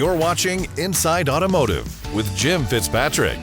You're watching Inside Automotive with Jim Fitzpatrick.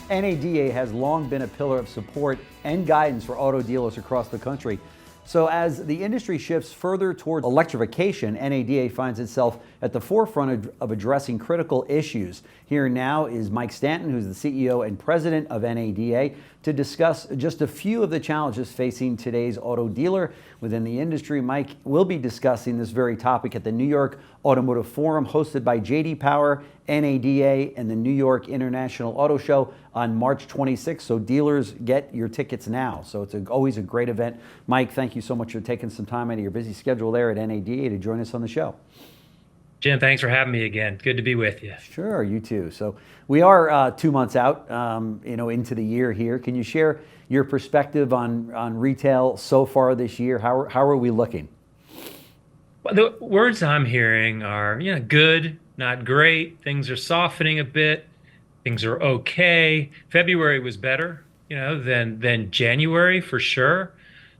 NADA has long been a pillar of support and guidance for auto dealers across the country. So as the industry shifts further towards electrification, NADA finds itself at the forefront of addressing critical issues. Here now is Mike Stanton, who's the CEO and president of NADA, to discuss just a few of the challenges facing today's auto dealer within the industry. Mike will be discussing this very topic at the New York Automotive Forum hosted by J.D. Power, NADA, and the New York International Auto Show on March 26th. So dealers, get your tickets now. So it's always a great event. Mike, thank you so much for taking some time out of your busy schedule there at NADA to join us on the show. Jim, thanks for having me again. Good to be with you. Sure, you too. So we are 2 months out, into the year here. Can you share your perspective on retail so far this year? How are we looking? Well, the words I'm hearing are, good, not great. Things are softening a bit. Things are okay. February was better, than January for sure.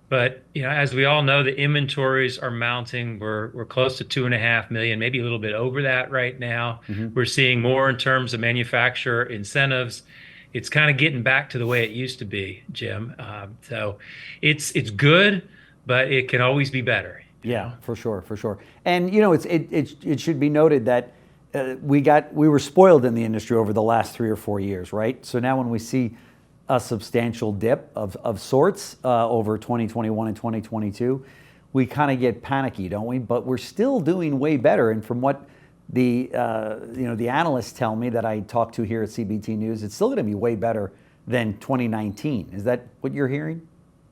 But, as we all know, the inventories are mounting. We're close to 2.5 million, maybe a little bit over that right now. Mm-hmm. We're seeing more in terms of manufacturer incentives. It's kind of getting back to the way it used to be, Jim. So it's good, but it can always be better. Yeah, for sure. And, it should be noted that we were spoiled in the industry over the last 3 or 4 years, right? So now when we see a substantial dip of sorts over 2021 and 2022, we kind of get panicky, don't we? But we're still doing way better. And from what the analysts tell me that I talk to here at CBT News, it's still going to be way better than 2019. Is that what you're hearing?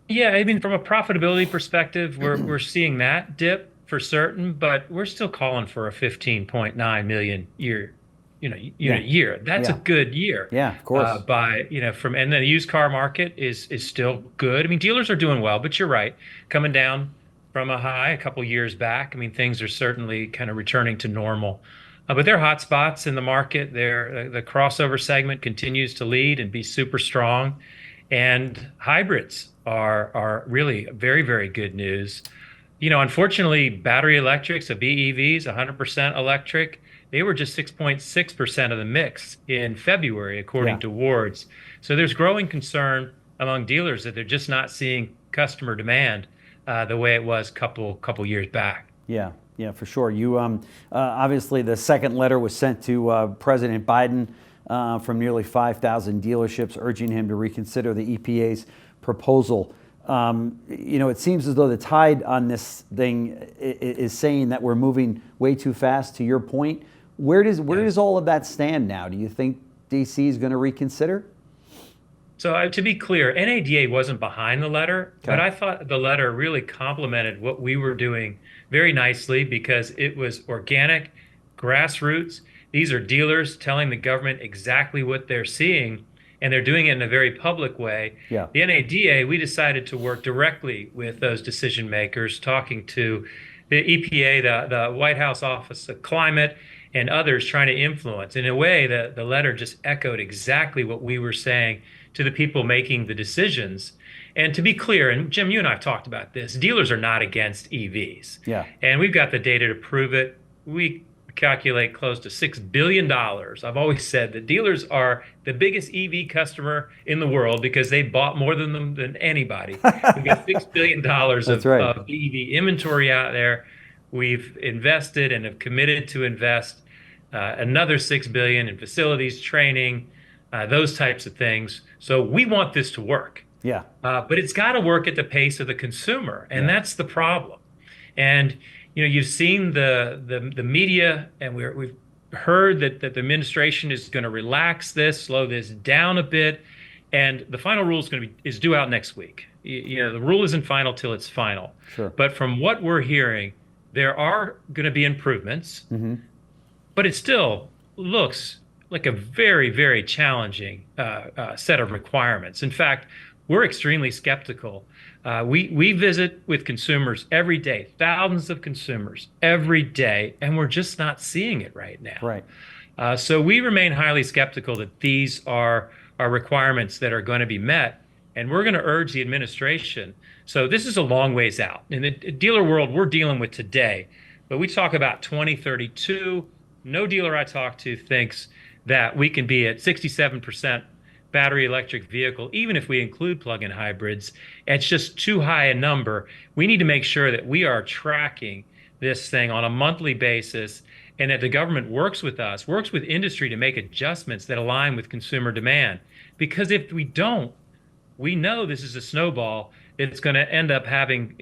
Yeah, I mean, from a profitability perspective, we're seeing that dip for certain, but we're still calling for a 15.9 million year. Year. That's a good year. Yeah, of course. And the used car market is still good. I mean, dealers are doing well, but you're right. Coming down from a high a couple years back, I mean, things are certainly kind of returning to normal. But there are hot spots in the market. The crossover segment continues to lead and be super strong. And hybrids are really very, very good news. Unfortunately, battery electrics, so BEVs, 100% electric, they were just 6.6% of the mix in February, according to Wards. So there's growing concern among dealers that they're just not seeing customer demand the way it was couple years back. Yeah, for sure. You obviously the second letter was sent to President Biden from nearly 5,000 dealerships urging him to reconsider the EPA's proposal. It seems as though the tide on this thing is saying that we're moving way too fast. To your point, where does all of that stand now? Do you think DC is going to reconsider? So to be clear, NADA wasn't behind the letter, but I thought the letter really complemented what we were doing very nicely because it was organic, grassroots. These are dealers telling the government exactly what they're seeing, and they're doing it in a very public way. Yeah. The NADA, we decided to work directly with those decision makers, talking to the EPA, the White House Office of Climate, and others trying to influence. In a way, the letter just echoed exactly what we were saying to the people making the decisions. And to be clear, and Jim, you and I have talked about this, dealers are not against EVs. Yeah. And we've got the data to prove it. We calculate close to $6 billion. I've always said that dealers are the biggest EV customer in the world because they bought more than anybody. We've got $6 billion of EV inventory out there. We've invested and have committed to invest another $6 billion in facilities, training, those types of things. So we want this to work. Yeah. But it's got to work at the pace of the consumer, and that's the problem. And you've seen the media, and we've heard that the administration is going to relax this, slow this down a bit, and the final rule is due out next week. The rule isn't final till it's final. Sure. But from what we're hearing, there are going to be improvements, but it still looks like a very, very challenging set of requirements. In fact, we're extremely skeptical. We visit with consumers every day, thousands of consumers every day, and we're just not seeing it right now. Right. So we remain highly skeptical that these are requirements that are going to be met, and we're going to urge the administration. So this is a long ways out. In the dealer world, we're dealing with today, but we talk about 2032, no dealer I talk to thinks that we can be at 67% battery electric vehicle, even if we include plug-in hybrids. It's just too high a number. We need to make sure that we are tracking this thing on a monthly basis and that the government works with us, works with industry to make adjustments that align with consumer demand. Because if we don't, we know this is a snowball. It's going to end up having,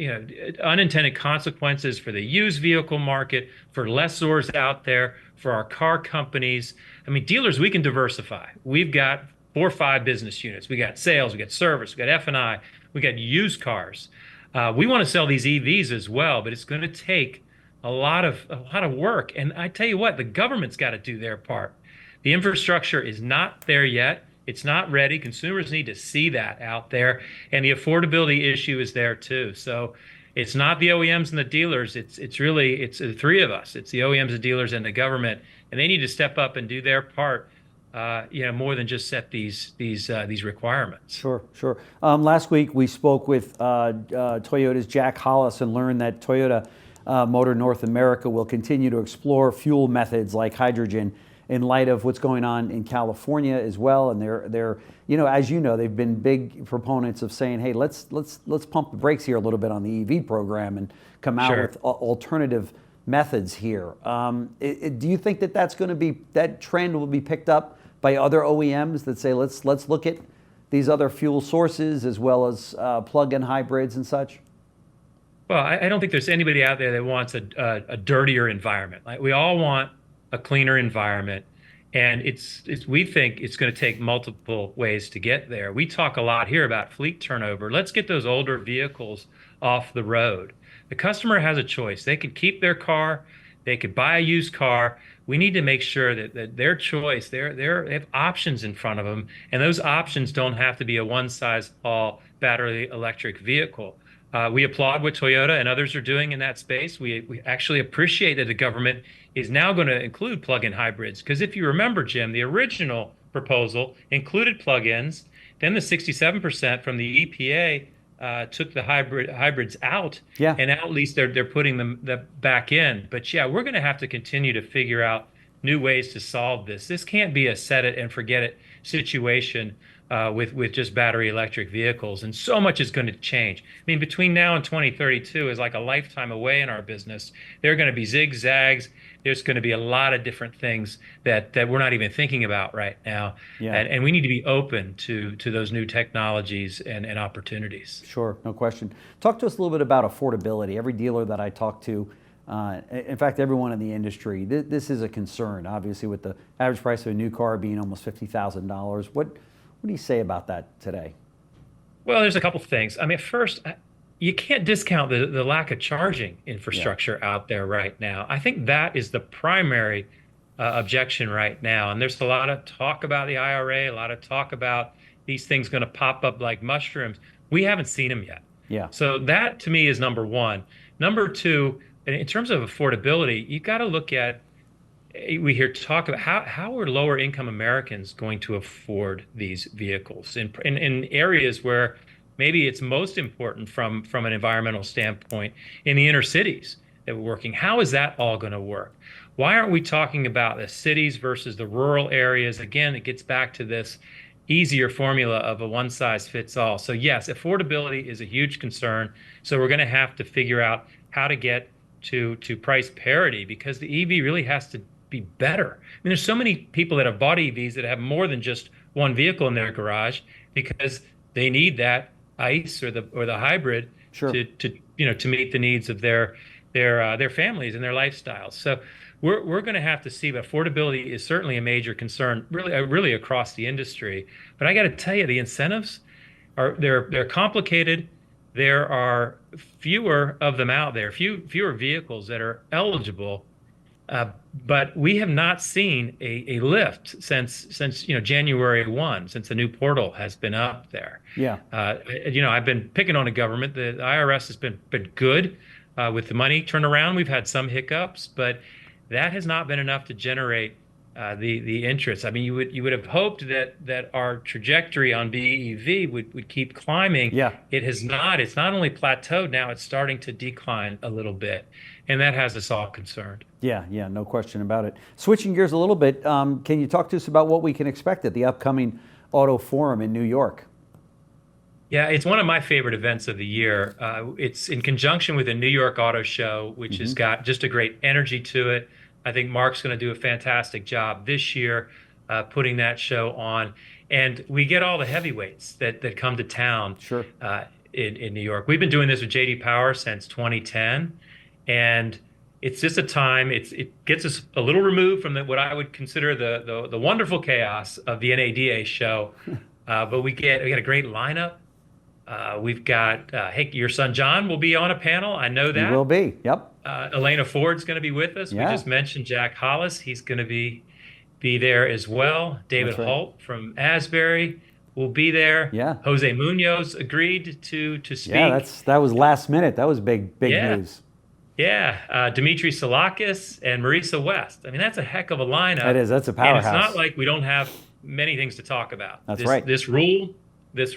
unintended consequences for the used vehicle market, for lessors out there, for our car companies. I mean, dealers, we can diversify. We've got 4 or 5 business units. We got sales, we got service, we got F&I, we got used cars. We want to sell these EVs as well, but it's going to take a lot of work. And I tell you what, the government's got to do their part. The infrastructure is not there yet. It's not ready. Consumers need to see that out there. And the affordability issue is there too. So it's not the OEMs and the dealers. It's the three of us. It's the OEMs, the dealers, and the government. And they need to step up and do their part, more than just set these requirements. Sure. Last week we spoke with Toyota's Jack Hollis and learned that Toyota Motor North America will continue to explore fuel methods like hydrogen in light of what's going on in California as well. And they're as you know, they've been big proponents of saying, hey, let's pump the brakes here a little bit on the EV program and come out with alternative methods here. Do you think that trend will be picked up by other OEMs that say, let's look at these other fuel sources as well as plug-in hybrids and such? Well, I don't think there's anybody out there that wants a dirtier environment. Like, we all want a cleaner environment, and we think it's going to take multiple ways to get there. We talk a lot here about fleet turnover. Let's get those older vehicles off the road. The customer has a choice. They could keep their car, they could buy a used car. We need to make sure that their choice, they have options in front of them, and those options don't have to be a one-size-all battery electric vehicle. We applaud what Toyota and others are doing in that space. We actually appreciate that the government is now going to include plug-in hybrids. Because if you remember, Jim, the original proposal included plug-ins. Then the 67% from the EPA took the hybrids out. Yeah. And now at least they're putting them back in. But yeah, we're going to have to continue to figure out new ways to solve this. This can't be a set it and forget it situation with just battery electric vehicles. And so much is going to change. I mean, between now and 2032 is like a lifetime away in our business. There are going to be zigzags. There's going to be a lot of different things that we're not even thinking about right now. Yeah. And we need to be open to those new technologies and opportunities. Sure, no question. Talk to us a little bit about affordability. Every dealer that I talk to, in fact, everyone in the industry, this is a concern, obviously, with the average price of a new car being almost $50,000. What do you say about that today? Well, there's a couple things. I mean, first, you can't discount the lack of charging infrastructure out there right now. I think that is the primary objection right now. And there's a lot of talk about the IRA, a lot of talk about these things going to pop up like mushrooms. We haven't seen them yet. Yeah. So that, to me, is number one. Number two, in terms of affordability, you got to look at, we hear talk about how are lower income Americans going to afford these vehicles in areas where maybe it's most important from an environmental standpoint in the inner cities that we're working. How is that all going to work? Why aren't we talking about the cities versus the rural areas? Again, it gets back to this easier formula of a one size fits all. So yes, affordability is a huge concern. So we're going to have to figure out how to get to price parity, because the EV really has to be better. I mean, there's so many people that have bought EVs that have more than just one vehicle in their garage because they need that ICE or the hybrid Sure. to meet the needs of their families and their lifestyles. So we're going to have to see, but affordability is certainly a major concern, really across the industry. But I got to tell you, the incentives they're complicated. There are fewer of them out there, fewer vehicles that are eligible. But we have not seen a lift since January 1, since the new portal has been up there. Yeah. I've been picking on the government. The IRS has been good with the money turnaround. We've had some hiccups, but that has not been enough to generate the interest. I mean, you would have hoped that our trajectory on BEV would keep climbing. Yeah. It has not. It's not only plateaued now; it's starting to decline a little bit. and that has us all concerned. Yeah, no question about it. Switching gears a little bit, can you talk to us about what we can expect at the upcoming Auto Forum in New York? Yeah, it's one of my favorite events of the year. It's in conjunction with the New York Auto Show, which has got just a great energy to it. I think Mark's going to do a fantastic job this year putting that show on. And we get all the heavyweights that come to town in New York. We've been doing this with J.D. Power since 2010, and it's just a time. It gets us a little removed from what I would consider the wonderful chaos of the NADA show, but we got a great lineup. We've got hey, your son John will be on a panel. I know that He will be. Yep. Elena Ford's going to be with us. Yeah. We just mentioned Jack Hollis. He's going to be there as well. David Holt from Asbury will be there. Yeah. Jose Munoz agreed to speak. Yeah, that was last minute. That was big news. Yeah. Dimitri Salakis and Marisa West. I mean, that's a heck of a lineup. That is. That's a powerhouse. And it's not like we don't have many things to talk about. That's right. This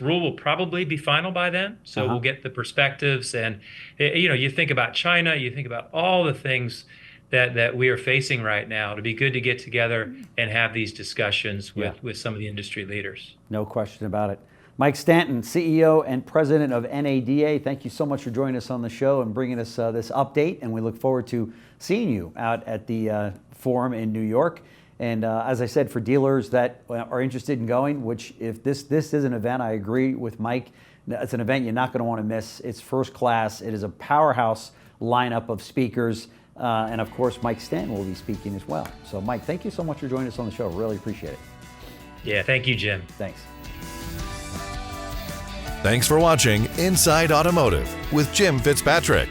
rule will probably be final by then. So we'll get the perspectives. And, you think about China, you think about all the things that we are facing right now. It'd be good to get together and have these discussions with some of the industry leaders. No question about it. Mike Stanton, CEO and President of NADA, thank you so much for joining us on the show and bringing us this update. And we look forward to seeing you out at the forum in New York. And as I said, for dealers that are interested in going, which if this is an event, I agree with Mike, it's an event you're not going to want to miss. It's first class. It is a powerhouse lineup of speakers. And of course, Mike Stanton will be speaking as well. So Mike, thank you so much for joining us on the show. Really appreciate it. Yeah, thank you, Jim. Thanks. Thanks for watching Inside Automotive with Jim Fitzpatrick.